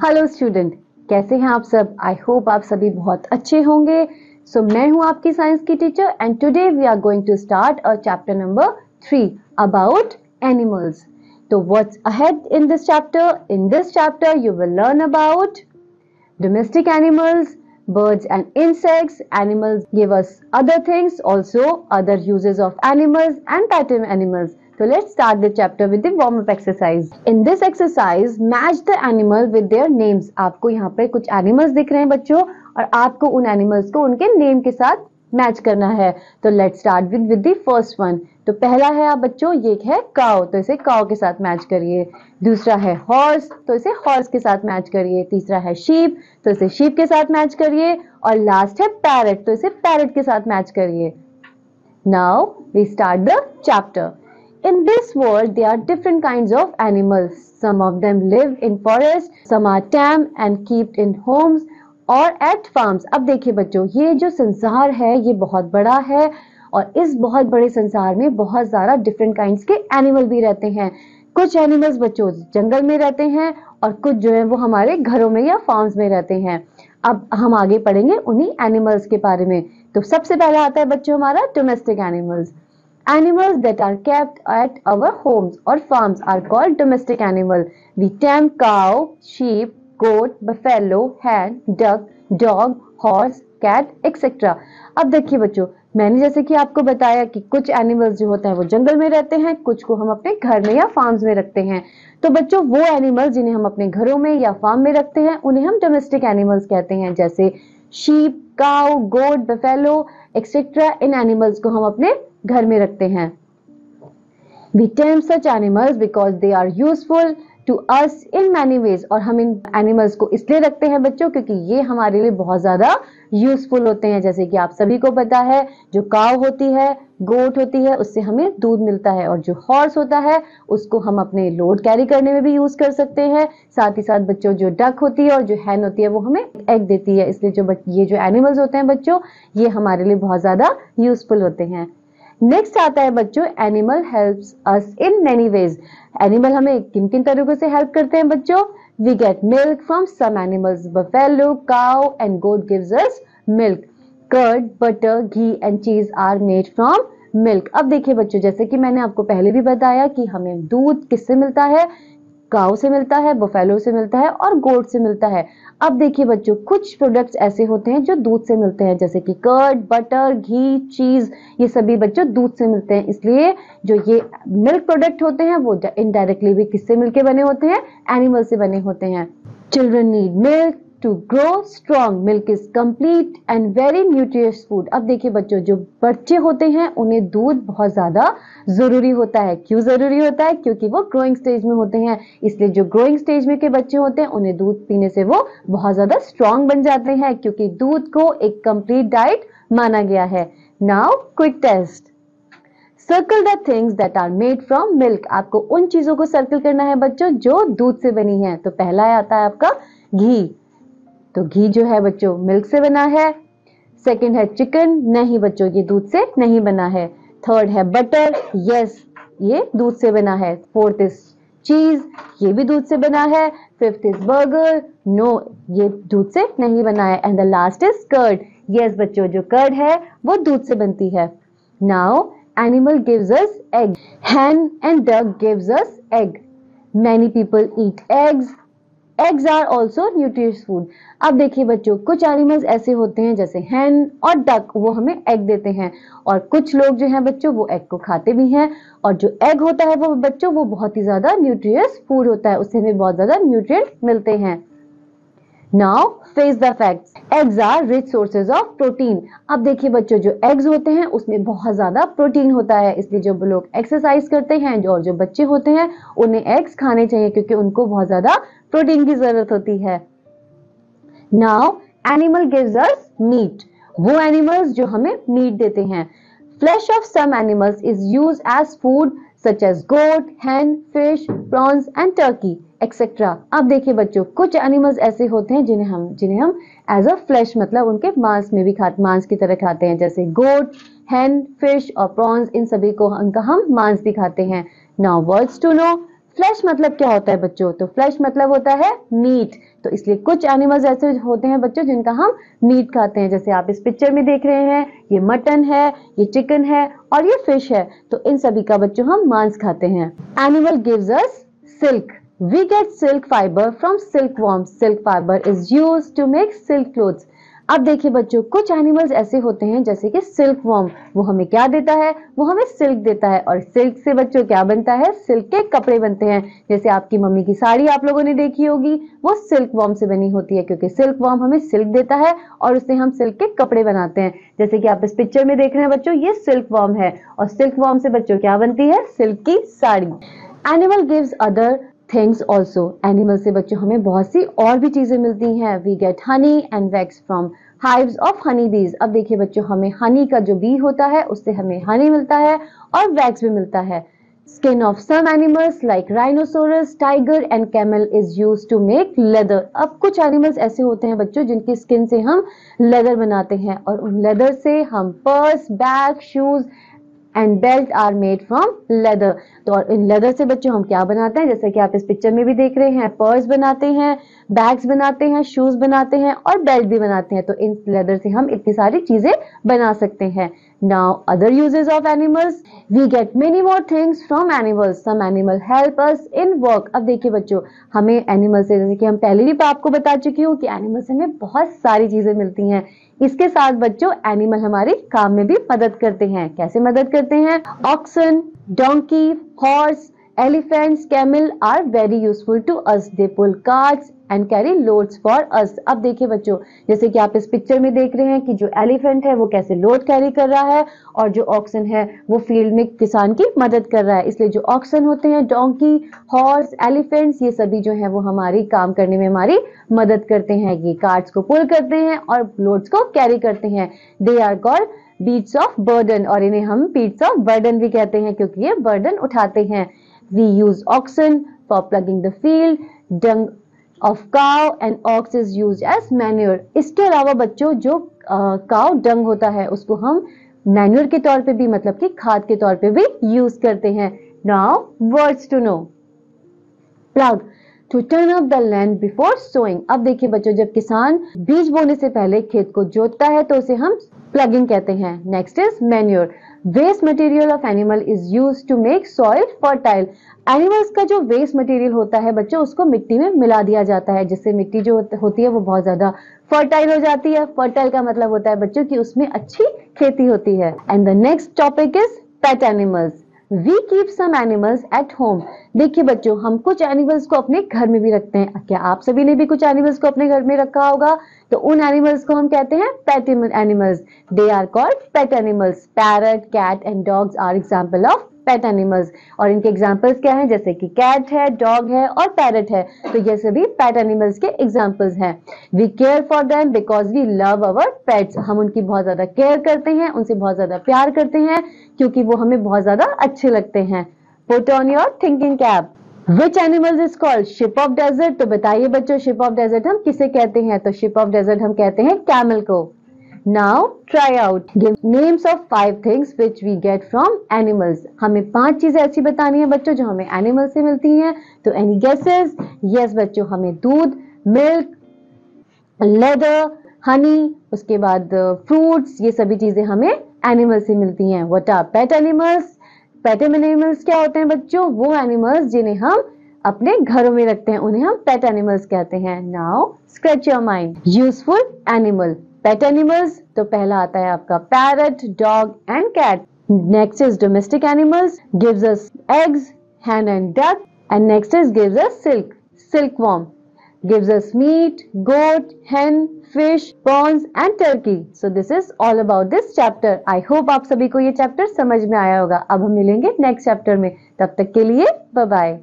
Hello student, कैसे हैं आप सब। आई होप आप सभी बहुत अच्छे होंगे। मैं हूं आपकी साइंस की teacher and today we are going to start a chapter number 3 about animals. तो what's ahead in this chapter? In this chapter you will learn about domestic animals, birds and insects. Animals give us other things, also other uses of animals and pet animals. So let's start the chapter with the warm up exercise. In this exercise, match the animal with their names. आपको यहाँ पे कुछ animals दिख रहे हैं बच्चों, और आपको उन animals को उनके name के साथ मैच करना है। तो let's start with the first one. तो पहला है आप बच्चों, ये है काउ, तो इसे काउ के साथ मैच करिए। दूसरा है हॉर्स, तो इसे हॉर्स के साथ मैच करिए। तीसरा है शीप, तो इसे शीप के साथ मैच करिए। और लास्ट है पैरट, तो इसे पैरट के साथ मैच करिए। Now we start the chapter. In this world, there are different kinds of animals. Some of them live in forests, some are tame and kept in homes और eight farms. अब देखिए बच्चों, ये जो संसार है ये बहुत बड़ा है, और इस बहुत बड़े संसार में बहुत ज़्यादा डिफरेंट काइंड्स के एनिमल भी रहते हैं। कुछ एनिमल्स बच्चों जंगल में रहते हैं, और कुछ जो है वो हमारे घरों में या फार्म्स में रहते हैं। अब हम आगे पढ़ेंगे उन्हीं एनिमल्स के बारे में। तो सबसे पहला आता है बच्चों हमारा domestic animals. Animals that are kept at our homes or farms are called domestic animal. We tame cow, sheep, goat, buffalo, hen, duck, dog, horse, cat, etc. अब देखिए बच्चों, मैंने जैसे कि आपको बताया कि कुछ एनिमल्स जो होते हैं वो जंगल में रहते हैं, कुछ को हम अपने घर में या फार्म्स में रखते हैं। तो बच्चों वो एनिमल्स जिन्हें हम अपने घरों में या फार्म में रखते हैं उन्हें हम डोमेस्टिक एनिमल्स कहते हैं, जैसे शीप, काउ, गोट, बफेलो एक्सेट्रा। इन एनिमल्स को हम अपने घर में रखते हैं। We tame such animals because they are useful to us in many ways. और हम इन एनिमल्स को इसलिए रखते हैं बच्चों क्योंकि ये हमारे लिए बहुत ज्यादा यूजफुल होते हैं। जैसे कि आप सभी को पता है, जो काव होती है, गोट होती है, उससे हमें दूध मिलता है, और जो हॉर्स होता है उसको हम अपने लोड कैरी करने में भी यूज कर सकते हैं। साथ ही साथ बच्चों जो डक होती है और जो हैन होती है वो हमें एग देती है। इसलिए ये जो एनिमल्स होते हैं बच्चों, ये हमारे लिए बहुत ज्यादा यूजफुल होते हैं। नेक्स्ट आता है बच्चों, animal helps us in many ways. Animal हमें किन किन तरीकों से हेल्प करते हैं बच्चों? We get milk from some animals. Buffalo, cow and goat gives us milk. Curd, butter, ghee and cheese are made from milk. अब देखिए बच्चों, जैसे कि मैंने आपको पहले भी बताया कि हमें दूध किससे मिलता है? काऊ से मिलता है, बफेलो से मिलता है और गोट से मिलता है। अब देखिए बच्चों, कुछ प्रोडक्ट्स ऐसे होते हैं जो दूध से मिलते हैं, जैसे कि कर्ड, बटर, घी, चीज, ये सभी बच्चों दूध से मिलते हैं। इसलिए जो ये मिल्क प्रोडक्ट होते हैं वो इनडायरेक्टली भी किससे मिलके बने होते हैं? एनिमल से बने होते हैं। Children need milk to grow strong. Milk is complete and very nutritious food. अब देखिए बच्चों, जो बच्चे होते हैं उन्हें दूध बहुत ज्यादा जरूरी होता है। क्यों जरूरी होता है? क्योंकि वो ग्रोइंग स्टेज में होते हैं। इसलिए जो ग्रोइंग स्टेज में के बच्चे होते हैं उन्हें दूध पीने से वो बहुत ज्यादा स्ट्रॉन्ग बन जाते हैं, क्योंकि दूध को एक कंप्लीट डाइट माना गया है। Now quick test. Circle the things that are made from milk. आपको उन चीजों को सर्कल करना है बच्चों जो दूध से बनी है। तो पहला आता है आपका घी। तो घी जो है बच्चों मिल्क से बना है। सेकंड है चिकन, नहीं बच्चों ये दूध से नहीं बना है। थर्ड है बटर, यस ये दूध से बना है। फोर्थ इज चीज, ये भी दूध से बना है। फिफ्थ इज बर्गर, नो ये दूध से नहीं बना है। And the last is curd, yes बच्चों जो कर्ड है वो दूध से बनती है। Now animal gives us egg. hen and duck gives us egg. Many people eat eggs. Eggs are also nutritious food. अब देखिए बच्चों, कुछ एनिमल्स ऐसे होते हैं जैसे हैन और डक, वो हमें एग देते हैं, और कुछ लोग जो हैं बच्चों वो एग को खाते भी हैं। और जो एग होता है वो बच्चों वो बहुत ही ज्यादा न्यूट्रिशियस फूड होता है, उससे हमें बहुत ज्यादा न्यूट्रिएंट मिलते हैं। Now face the facts. Eggs are rich sources of protein. अब देखिए बच्चों, जो एग्स होते हैं उसमें बहुत ज्यादा प्रोटीन होता है, इसलिए जो लोग एक्सरसाइज करते हैं और जो बच्चे होते हैं उन्हें एग्स खाने चाहिए, क्योंकि उनको बहुत ज्यादा प्रोटीन की जरूरत होती है। Now animal gives us meat. वो एनिमल्स जो हमें मीट देते हैं। Flesh of some animals is used as food such as goat, hen, fish, prawns and turkey etcetera. अब देखिए बच्चों, कुछ एनिमल्स ऐसे होते हैं जिन्हें हम एज अ फ्लैश मतलब उनके मांस में भी मांस की तरह खाते हैं, जैसे गोट, hen, फिश और प्रॉन्स, इन सभी को उनका हम मांस भी खाते हैं। Now words to know. Flesh मतलब क्या होता है बच्चों? तो फ्लैश मतलब होता है मीट, तो इसलिए कुछ एनिमल्स ऐसे होते हैं बच्चों जिनका हम मीट खाते हैं, जैसे आप इस पिक्चर में देख रहे हैं, ये मटन है, ये चिकन है और ये फिश है, तो इन सभी का बच्चों हम मांस खाते हैं। Animal gives us silk. We get silk fiber from silkworms. Silk fiber is used to make silk clothes. अब देखिए बच्चों, कुछ एनिमल्स ऐसे होते हैं जैसे कि सिल्क वर्म, वो हमें क्या देता है, वो हमें सिल्क देता है, और सिल्क से बच्चों क्या बनता है, सिल्क के कपड़े बनते हैं। जैसे आपकी मम्मी की साड़ी आप लोगों ने देखी होगी, वो सिल्क वर्म से बनी होती है, क्योंकि सिल्क वर्म हमें सिल्क देता है और उससे हम सिल्क के कपड़े बनाते हैं। जैसे कि आप इस पिक्चर में देख रहे हैं बच्चों, ये सिल्क वर्म है, और सिल्क वर्म से बच्चों क्या बनती है, सिल्क की sari. Animal gives other things also. Animal से बच्चों हमें बहुत सी और भी चीजें मिलती हैं। We get honey and wax from hives of honey bees. अब देखिए बच्चों, हमें हनी का जो बी होता है उससे हमें हनी मिलता है और वैक्स भी मिलता है। Skin of some animals like rhinoceros, tiger and camel is used to make leather. अब कुछ एनिमल्स ऐसे होते हैं बच्चों जिनकी स्किन से हम लेदर बनाते हैं, और उन लेदर से हम purse, bag, shoes and belt are made from leather. तो इन लेदर से बच्चों हम क्या बनाते हैं, जैसे कि आप इस पिक्चर में भी देख रहे हैं, पर्स बनाते हैं, बैग्स बनाते हैं, शूज बनाते हैं और बेल्ट भी बनाते हैं। तो इन लेदर से हम इतनी सारी चीजें बना सकते हैं। Now other uses of animals, we get many more things from animals. Some animal help us in work. अब देखिए बच्चों, हमें एनिमल से, जैसे कि हम पहले भी आपको बता चुकी हूँ कि एनिमल से हमें बहुत सारी चीजें मिलती हैं। इसके साथ बच्चों एनिमल हमारे काम में भी मदद करते हैं। कैसे मदद करते हैं? Oxen, donkey, horse, elephants, camel are very useful to us. They pull carts and carry loads for us. अब देखिए बच्चों, जैसे कि आप इस पिक्चर में देख रहे हैं कि जो एलिफेंट है वो कैसे लोड कैरी कर रहा है, और जो ऑक्सन है वो फील्ड में किसान की मदद कर रहा है। इसलिए जो ऑक्सन होते हैं, डोंकी, हॉर्स, एलिफेंट्स, ये सभी जो है वो हमारी काम करने में हमारी मदद करते हैं। ये कार्ट्स को पुल करते हैं और लोड्स को कैरी करते हैं। They are called beasts of burden, और इन्हें हम बीट्स ऑफ बर्डन भी कहते हैं क्योंकि ये बर्डन उठाते हैं। We use oxen for ploughing the field, dung of cow and ox is used as manure. इसके अलावा बच्चों जो काउ डंग होता है उसको हम मैन्योर के तौर पे भी, मतलब कि खाद के तौर पे भी यूज करते हैं। Now words to know. Plough, to turn up the land before sowing. अब देखिए बच्चों, जब किसान बीज बोने से पहले खेत को जोतता है तो उसे हम प्लगिंग कहते हैं। Next is manure. Waste material of animal is used to make soil fertile. Animals का जो वेस्ट मटेरियल होता है बच्चों, उसको मिट्टी में मिला दिया जाता है, जिससे मिट्टी जो होती है वो बहुत ज्यादा फर्टाइल हो जाती है। फर्टाइल का मतलब होता है बच्चों कि उसमें अच्छी खेती होती है। And the next topic is pet animals. We keep some animals at home. देखिए बच्चों, हम कुछ एनिमल्स को अपने घर में भी रखते हैं। क्या आप सभी ने भी कुछ एनिमल्स को अपने घर में रखा होगा? तो उन एनिमल्स को हम कहते हैं pet animals. They are called pet animals. Parrot, cat and dogs are example of pet animals. और इनके एग्जाम्पल्स क्या हैं? जैसे कि कैट है, डॉग है और पैरट है, तो ये सभी पेट एनिमल्स के एग्जाम्पल्स हैं। We care for them because we love our pets. हम उनकी बहुत ज्यादा केयर करते हैं, उनसे बहुत ज्यादा प्यार करते हैं क्योंकि वो हमें बहुत ज्यादा अच्छे लगते हैं। Put on your thinking cap. Which animals is called ship of desert? तो बताइए बच्चों, शिप ऑफ डेजर्ट हम किसे कहते हैं? तो शिप ऑफ डेजर्ट हम कहते हैं कैमल को। Now try out. Give names of 5 things which we get from animals. हमें 5 चीजें ऐसी बतानी है बच्चों जो हमें एनिमल से मिलती हैं। तो any guesses? Yes बच्चों, हमें दूध, मिल्क, लेदर, हनी, उसके बाद फ्रूट्स, ये सभी चीजें हमें एनिमल से मिलती हैं। What are pet animals? Pet animals क्या होते हैं बच्चों? वो एनिमल्स जिन्हें हम अपने घरों में रखते हैं, उन्हें हम पेट एनिमल्स कहते हैं। Now scratch your mind. Useful animal. Pet animals, तो पहला आता है आपका parrot, dog and cat. Next is domestic animals, gives us eggs, hen and duck, and next is gives us silk, silkworm, gives us meat, goat, hen, fish, prawns and turkey. So this is all about this chapter. I hope आप सभी को ये chapter समझ में आया होगा। अब हम मिलेंगे नेक्स्ट चैप्टर में, तब तक के लिए बाय बाय।